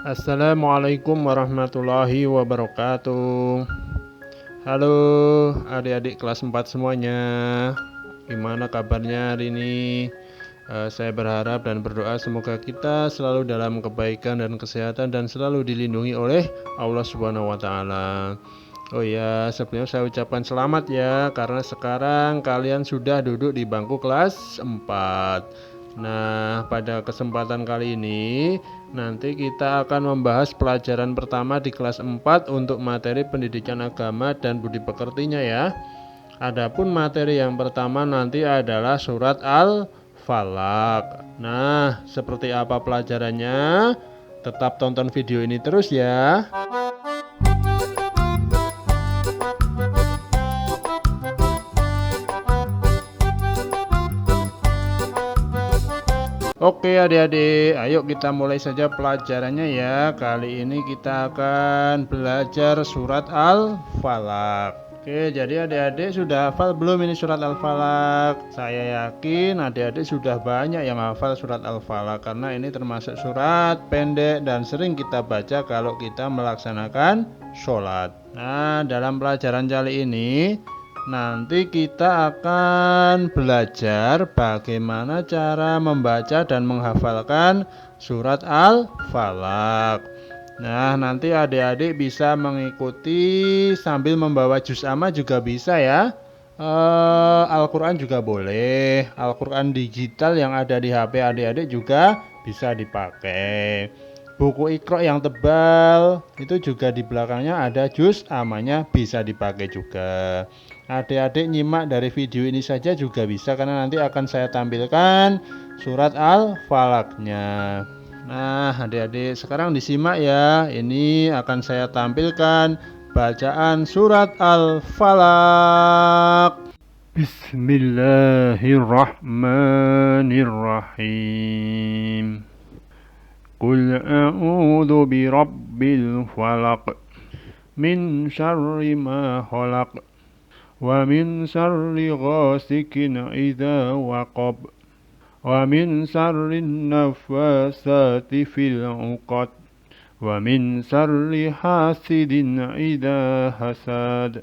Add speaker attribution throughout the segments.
Speaker 1: Assalamualaikum warahmatullahi wabarakatuh. Halo adik-adik kelas 4 semuanya. Gimana kabarnya hari ini? Saya berharap dan berdoa semoga kita selalu dalam kebaikan dan kesehatan dan selalu dilindungi oleh Allah Subhanahu wa taala. Oh ya, sebelumnya saya ucapkan selamat ya karena sekarang kalian sudah duduk di bangku kelas 4. Nah, pada kesempatan kali ini nanti kita akan membahas pelajaran pertama di kelas 4 untuk materi pendidikan agama dan budi pekertinya ya. Adapun materi yang pertama nanti adalah surat Al-Falaq. Nah, seperti apa pelajarannya? Tetap tonton video ini terus ya. Oke adik-adik, ayo kita mulai saja pelajarannya ya. Kali ini kita akan belajar surat Al-Falaq. Oke, jadi adik-adik sudah hafal belum ini surat Al-Falaq? Saya yakin adik-adik sudah banyak yang hafal surat Al-Falaq karena ini termasuk surat pendek dan sering kita baca kalau kita melaksanakan sholat. Nah, dalam pelajaran kali ini nanti kita akan belajar bagaimana cara membaca dan menghafalkan surat Al-Falaq. Nah, nanti adik-adik bisa mengikuti sambil membawa juz amma juga bisa ya. Al-Quran juga boleh. Al-Quran digital yang ada di HP adik-adik juga bisa dipakai. Buku Iqra yang tebal itu juga di belakangnya ada juz ammanya bisa dipakai juga. Adik-adik nyimak dari video ini saja juga bisa karena nanti akan saya tampilkan surat Al-Falaqnya. Nah, adik-adik sekarang disimak ya. Ini akan saya tampilkan bacaan surat Al-Falaq. Bismillahirrahmanirrahim. Qul a'udzu birabbil falaq min syarri ma khalaq wa min syarri ghasikin idza waqab wa min syarri naffasati fil 'uqad wa min syarri hasidin idza hasad.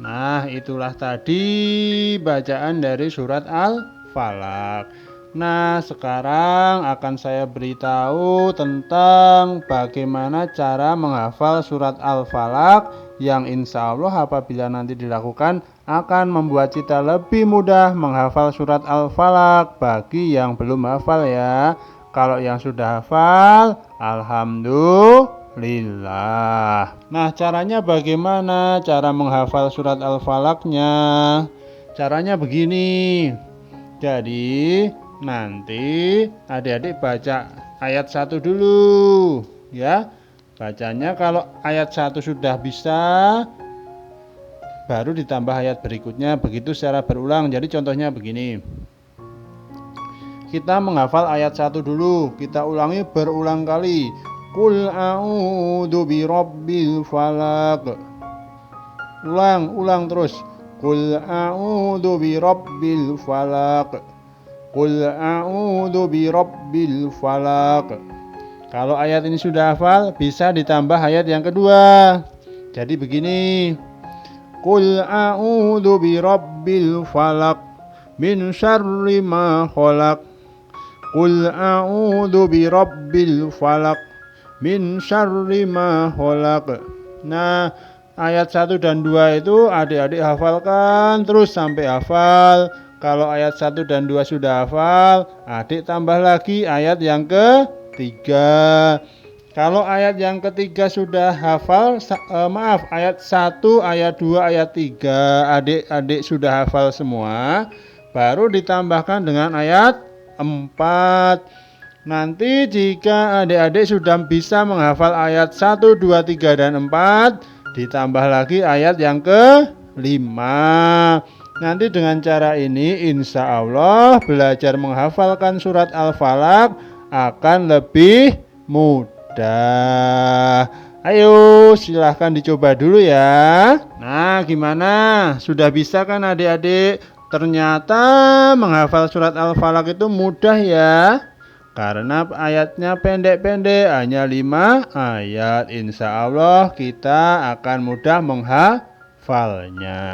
Speaker 1: Nah, itulah tadi bacaan dari surat Al-Falaq. Nah, sekarang akan saya beritahu tentang bagaimana cara menghafal surat Al-Falaq yang insya Allah apabila nanti dilakukan akan membuat kita lebih mudah menghafal surat Al-Falaq bagi yang belum hafal ya. Kalau yang sudah hafal, alhamdulillah. Nah, caranya bagaimana cara menghafal surat Al-Falaqnya? Caranya begini. Jadi nanti adik-adik baca ayat 1 dulu ya. Bacanya kalau ayat 1 sudah bisa baru ditambah ayat berikutnya, begitu secara berulang. Jadi contohnya begini. Kita menghafal ayat 1 dulu, kita ulangi berulang kali. Qul a'udzu birabbil falaq. Ulang terus. Qul a'udzu birabbil falaq. Qul a'udzu birabbil falaq. Kalau ayat ini sudah hafal, bisa ditambah ayat yang kedua. Jadi begini. Qul a'udzu birabbil falaq min syarri ma khalaq. Qul a'udzu birabbil falaq min syarri ma khalaq. Nah, ayat 1 dan 2 itu adik-adik hafalkan terus sampai hafal. Kalau ayat 1 dan 2 sudah hafal, adik tambah lagi ayat yang ketiga. Kalau ayat yang ketiga sudah hafal, ayat 1, ayat 2, ayat 3 adik-adik sudah hafal semua, baru ditambahkan dengan ayat 4. Nanti jika adik-adik sudah bisa menghafal ayat 1, 2, 3, dan 4, ditambah lagi ayat yang ke-5. Nanti dengan cara ini insya Allah belajar menghafalkan surat Al-Falaq akan lebih mudah. Ayo silahkan dicoba dulu ya. Nah, gimana? Sudah bisa kan adik-adik? Ternyata menghafal surat Al-Falaq itu mudah ya. Karena ayatnya pendek-pendek, hanya 5 ayat. Insya Allah kita akan mudah menghafalnya.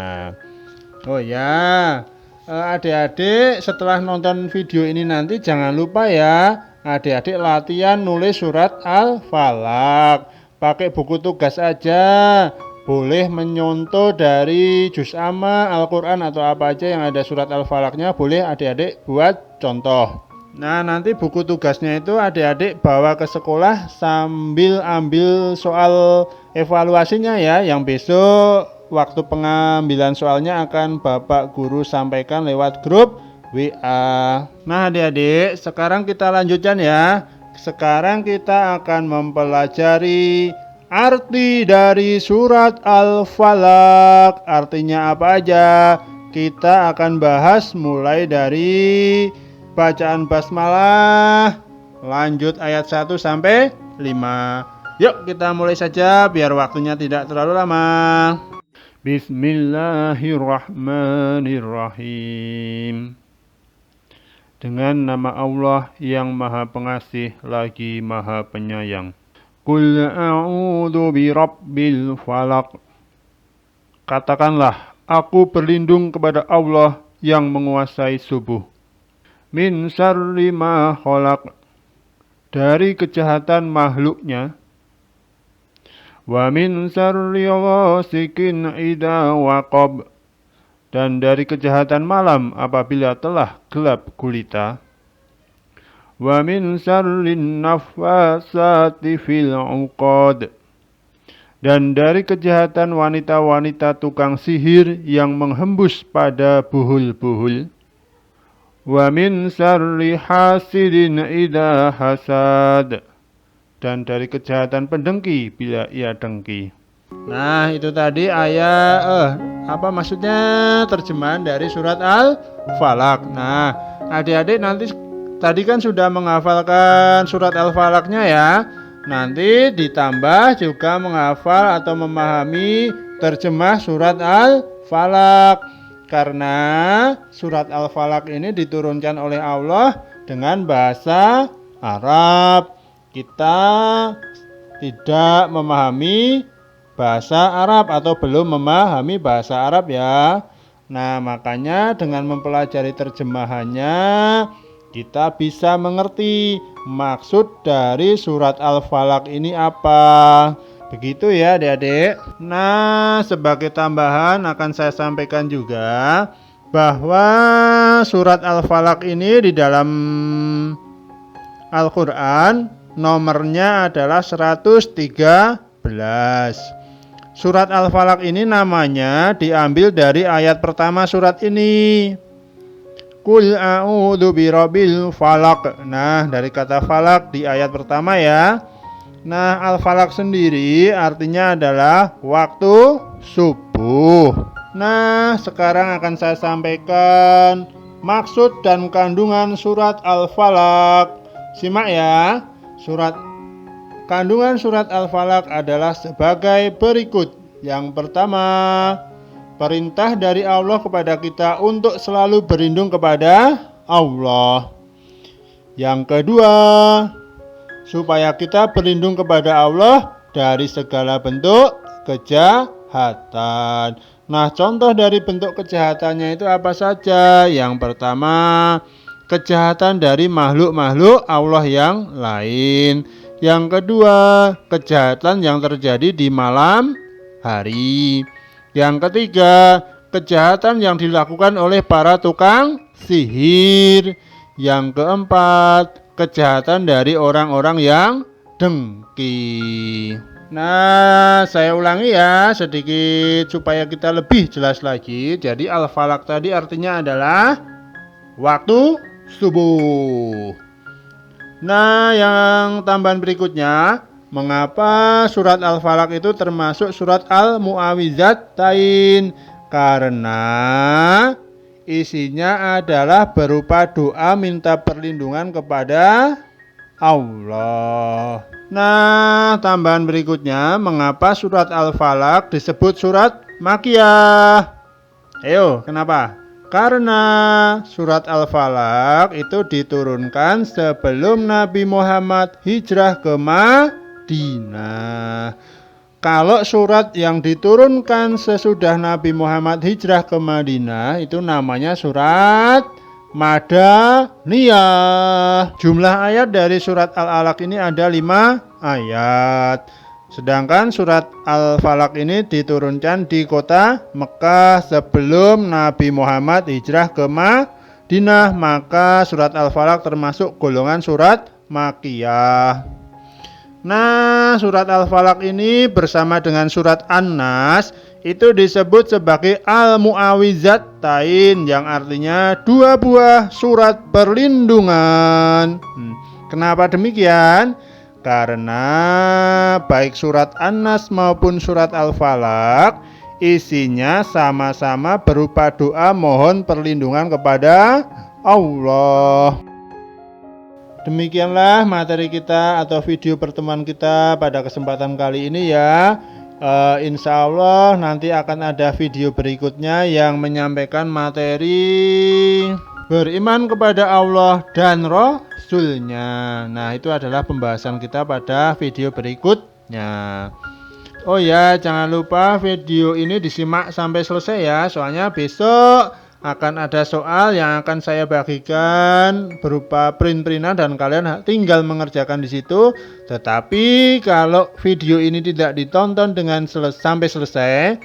Speaker 1: Oh ya, adik-adik setelah nonton video ini nanti jangan lupa ya, adik-adik latihan nulis surat Al-Falaq. Pakai buku tugas aja. Boleh menyontoh dari juz amma, Al-Quran atau apa aja yang ada surat Al-Falaqnya, boleh adik-adik buat contoh. Nah, nanti buku tugasnya itu adik-adik bawa ke sekolah sambil ambil soal evaluasinya ya. Yang besok waktu pengambilan soalnya akan Bapak Guru sampaikan lewat grup WA. Nah, adik-adik, sekarang kita lanjutkan ya. Sekarang kita akan mempelajari arti dari surat Al-Falaq. Artinya apa aja? Kita akan bahas mulai dari bacaan basmalah, lanjut ayat 1 sampai 5. Yuk kita mulai saja biar waktunya tidak terlalu lama. Bismillahirrahmanirrahim. Dengan nama Allah yang Maha Pengasih lagi Maha Penyayang. Qul a'udzu birabbil falaq. Katakanlah, aku berlindung kepada Allah yang menguasai subuh. Min syarri ma khalaq, dari kejahatan makhluknya. Wa min syarri ghasikin idza waqab, dan dari kejahatan malam apabila telah gelap gulita. Wa min syarrin naffasati fil 'uqad, dan dari kejahatan wanita-wanita tukang sihir yang menghembus pada buhul-buhul. Wa min syarri hasidin idza hasad, dan dari kejahatan pendengki bila ia dengki. Nah, itu tadi ayat apa maksudnya terjemahan dari surat Al-Falaq. Nah, adik-adik nanti tadi kan sudah menghafalkan surat Al-Falaqnya ya. Nanti ditambah juga menghafal atau memahami terjemah surat Al-Falaq. Karena surat Al-Falaq ini diturunkan oleh Allah dengan bahasa Arab. Kita tidak memahami bahasa Arab atau belum memahami bahasa Arab ya. Nah, makanya dengan mempelajari terjemahannya kita bisa mengerti maksud dari surat Al-Falaq ini apa. Begitu ya adik-adik. Nah, sebagai tambahan akan saya sampaikan juga bahwa surat Al-Falaq ini di dalam Al-Quran nomornya adalah 113. Surat Al-Falaq ini namanya diambil dari ayat pertama surat ini. Qul a'udzu birabbil falaq. Nah, dari kata falaq di ayat pertama ya. Nah, Al-Falaq sendiri artinya adalah waktu subuh. Nah, sekarang akan saya sampaikan maksud dan kandungan surat Al-Falaq. Simak ya. Kandungan surat Al-Falaq adalah sebagai berikut. Yang pertama, perintah dari Allah kepada kita untuk selalu berlindung kepada Allah. Yang kedua, supaya kita berlindung kepada Allah dari segala bentuk kejahatan. Nah, contoh dari bentuk kejahatannya itu apa saja? Yang pertama, kejahatan dari makhluk-makhluk Allah yang lain. Yang kedua, kejahatan yang terjadi di malam hari. Yang ketiga, kejahatan yang dilakukan oleh para tukang sihir. Yang keempat, kejahatan dari orang-orang yang dengki. Nah, saya ulangi ya sedikit supaya kita lebih jelas lagi. Jadi Al-Falaq tadi artinya adalah waktu subuh. Nah, yang tambahan berikutnya, mengapa surat Al-Falaq itu termasuk surat Al-Mu'awwidzatain? Karena isinya adalah berupa doa minta perlindungan kepada Allah. Nah, tambahan berikutnya, mengapa surat Al-Falaq disebut surat Makkiyah? Ayo, kenapa? Karena surat Al-Falaq itu diturunkan sebelum Nabi Muhammad hijrah ke Madinah. Kalau surat yang diturunkan sesudah Nabi Muhammad hijrah ke Madinah itu namanya surat Madaniyah. Jumlah ayat dari surat Al-Alaq ini ada 5 ayat. Sedangkan surat Al-Falaq ini diturunkan di kota Mekah sebelum Nabi Muhammad hijrah ke Madinah. Maka surat Al-Falaq termasuk golongan surat Makkiyah. Nah, surat Al-Falaq ini bersama dengan surat An-Nas itu disebut sebagai Al-Mu'awwizatain, yang artinya 2 buah surat perlindungan. Kenapa demikian? Karena baik surat An-Nas maupun surat Al-Falaq isinya sama-sama berupa doa mohon perlindungan kepada Allah. Demikianlah materi kita atau video pertemuan kita pada kesempatan kali ini ya. Insya Allah nanti akan ada video berikutnya yang menyampaikan materi beriman kepada Allah dan Rasul-Nya. Nah, itu adalah pembahasan kita pada video berikutnya. Oh ya, jangan lupa video ini disimak sampai selesai ya. Soalnya besok akan ada soal yang akan saya bagikan berupa print-printan dan kalian tinggal mengerjakan di situ. Tetapi kalau video ini tidak ditonton dengan sampai selesai,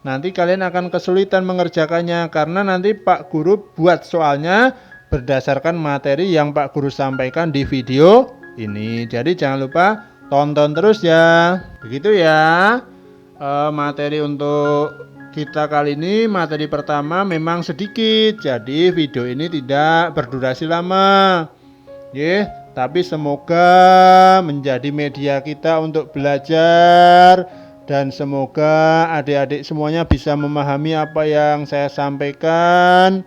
Speaker 1: nanti kalian akan kesulitan mengerjakannya karena nanti Pak Guru buat soalnya berdasarkan materi yang Pak Guru sampaikan di video ini. Jadi jangan lupa tonton terus ya. Begitu ya. Materi untuk kita kali ini, materi pertama memang sedikit, jadi video ini tidak berdurasi lama. Tapi semoga menjadi media kita untuk belajar dan semoga adik-adik semuanya bisa memahami apa yang saya sampaikan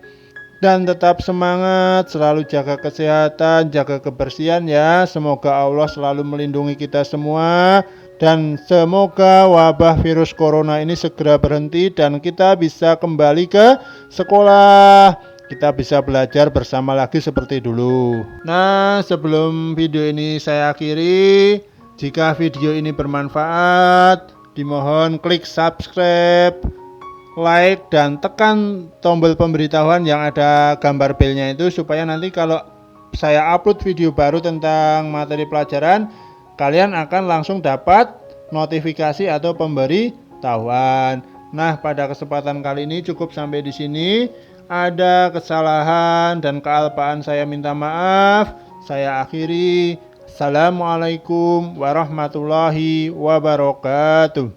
Speaker 1: dan tetap semangat, selalu jaga kesehatan, jaga kebersihan ya. Semoga Allah selalu melindungi kita semua. Dan semoga wabah virus corona ini segera berhenti dan kita bisa kembali ke sekolah. Kita bisa belajar bersama lagi seperti dulu. Nah, sebelum video ini saya akhiri, jika video ini bermanfaat, dimohon klik subscribe, like, dan tekan tombol pemberitahuan yang ada gambar belnya itu supaya nanti kalau saya upload video baru tentang materi pelajaran, kalian akan langsung dapat notifikasi atau pemberitahuan. Nah, pada kesempatan kali ini cukup sampai di sini. Ada kesalahan dan kealpaan saya minta maaf. Saya akhiri. Assalamualaikum warahmatullahi wabarakatuh.